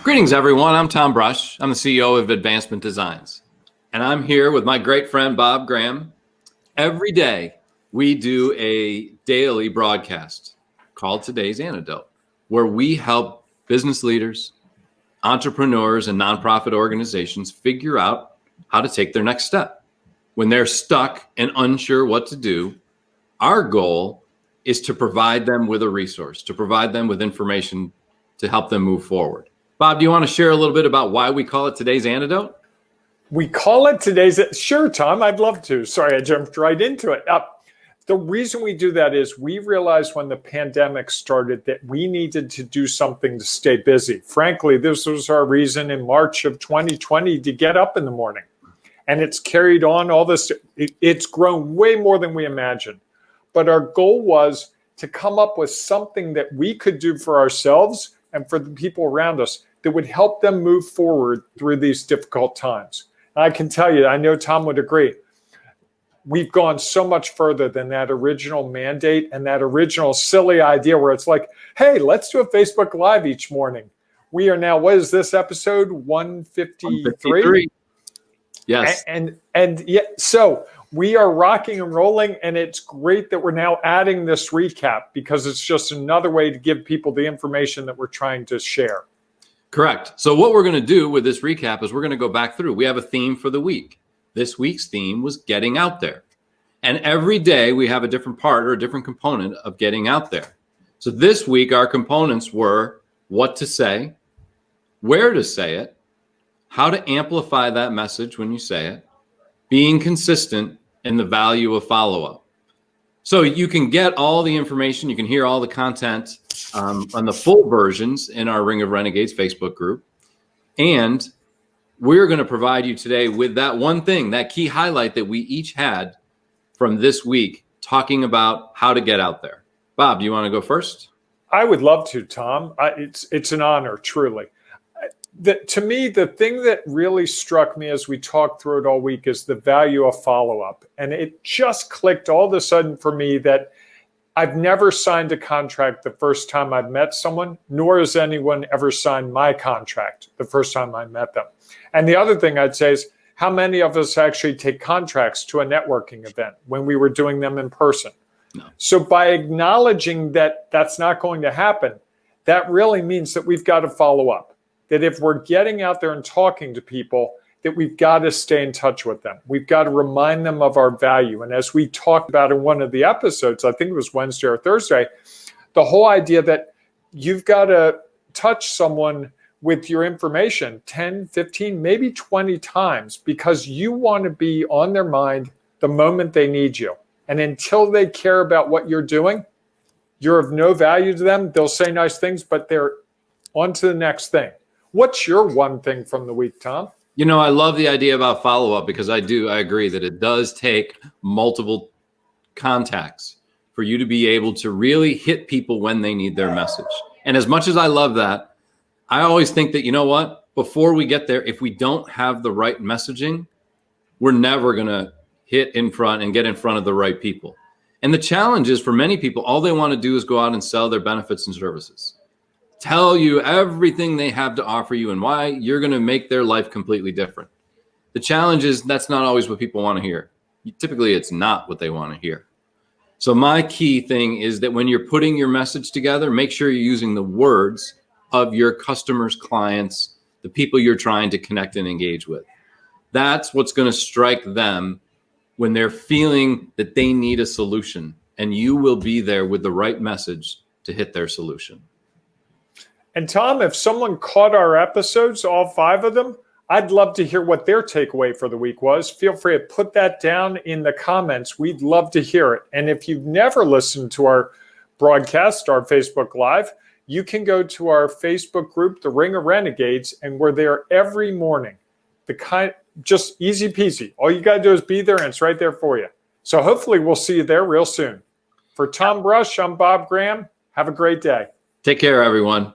Greetings, everyone. I'm Tom Brush. I'm the CEO of Advancement Designs. And I'm here with my great friend, Bob Graham. Every day, we do a daily broadcast called Today's Antidote, where we help business leaders, entrepreneurs, and nonprofit organizations figure out how to take their next step. When they're stuck and unsure what to do, our goal is to provide them with a resource, to provide them with information to help them move forward. Bob, do you want to share a little bit about why we call it Today's Antidote? We call it today's. Sure, Tom, I'd love to. Sorry, I jumped right into it. The reason we do that is we realized when the pandemic started that we needed to do something to stay busy. Frankly, this was our reason in March of 2020 to get up in the morning. And it's carried on all this. It's grown way more than we imagined. But our goal was to come up with something that we could do for ourselves and for the people around us that would help them move forward through these difficult times. And I can tell you, I know Tom would agree, we've gone so much further than that original mandate and that original silly idea where it's like, hey, let's do a Facebook Live each morning. We are now, what is this episode, 153? Yes. And yeah, so we are rocking and rolling, and it's great that we're now adding this recap because it's just another way to give people the information that we're trying to share. Correct. So what we're going to do with this recap is we're going to go back through. We have a theme for the week. This week's theme was getting out there. And every day we have a different part or a different component of getting out there. So this week our components were what to say, where to say it, how to amplify that message when you say it, being consistent, and the value of follow-up. So you can get all the information, you can hear all the content on the full versions in our Ring of Renegades Facebook group. And we're going to provide you today with that one thing, that key highlight that we each had from this week, talking about how to get out there. Bob, do you want to go first? I would love to, Tom. It's an honor, truly. To me, the thing that really struck me as we talked through it all week is the value of follow-up. And it just clicked all of a sudden for me that I've never signed a contract the first time I've met someone, nor has anyone ever signed my contract the first time I met them. And the other thing I'd say is how many of us actually take contracts to a networking event when we were doing them in person? No. So by acknowledging that that's not going to happen, that really means that we've got to follow up. That if we're getting out there and talking to people, that we've got to stay in touch with them. We've got to remind them of our value. And as we talked about in one of the episodes, I think it was Wednesday or Thursday, the whole idea that you've got to touch someone with your information 10, 15, maybe 20 times because you want to be on their mind the moment they need you. And until they care about what you're doing, you're of no value to them. They'll say nice things, but they're on to the next thing. What's your one thing from the week, Tom? You know, I love the idea about follow-up because I agree that it does take multiple contacts for you to be able to really hit people when they need their message. And as much as I love that, I always think that, you know what, before we get there, if we don't have the right messaging, we're never going to hit in front and get in front of the right people. And the challenge is for many people, all they want to do is go out and sell their benefits and services. Tell you everything they have to offer you and why you're going to make their life completely different. The challenge is that's not always what people want to hear. Typically, it's not what they want to hear. So my key thing is that when you're putting your message together, make sure you're using the words of your customers, clients, the people you're trying to connect and engage with. That's what's going to strike them when they're feeling that they need a solution, and you will be there with the right message to hit their solution. And Tom, if someone caught our episodes, all 5 of them, I'd love to hear what their takeaway for the week was. Feel free to put that down in the comments. We'd love to hear it. And if you've never listened to our broadcast, our Facebook Live, you can go to our Facebook group, The Ring of Renegades, and we're there every morning. Just easy peasy. All you got to do is be there, and it's right there for you. So hopefully we'll see you there real soon. For Tom Brush, I'm Bob Graham. Have a great day. Take care, everyone.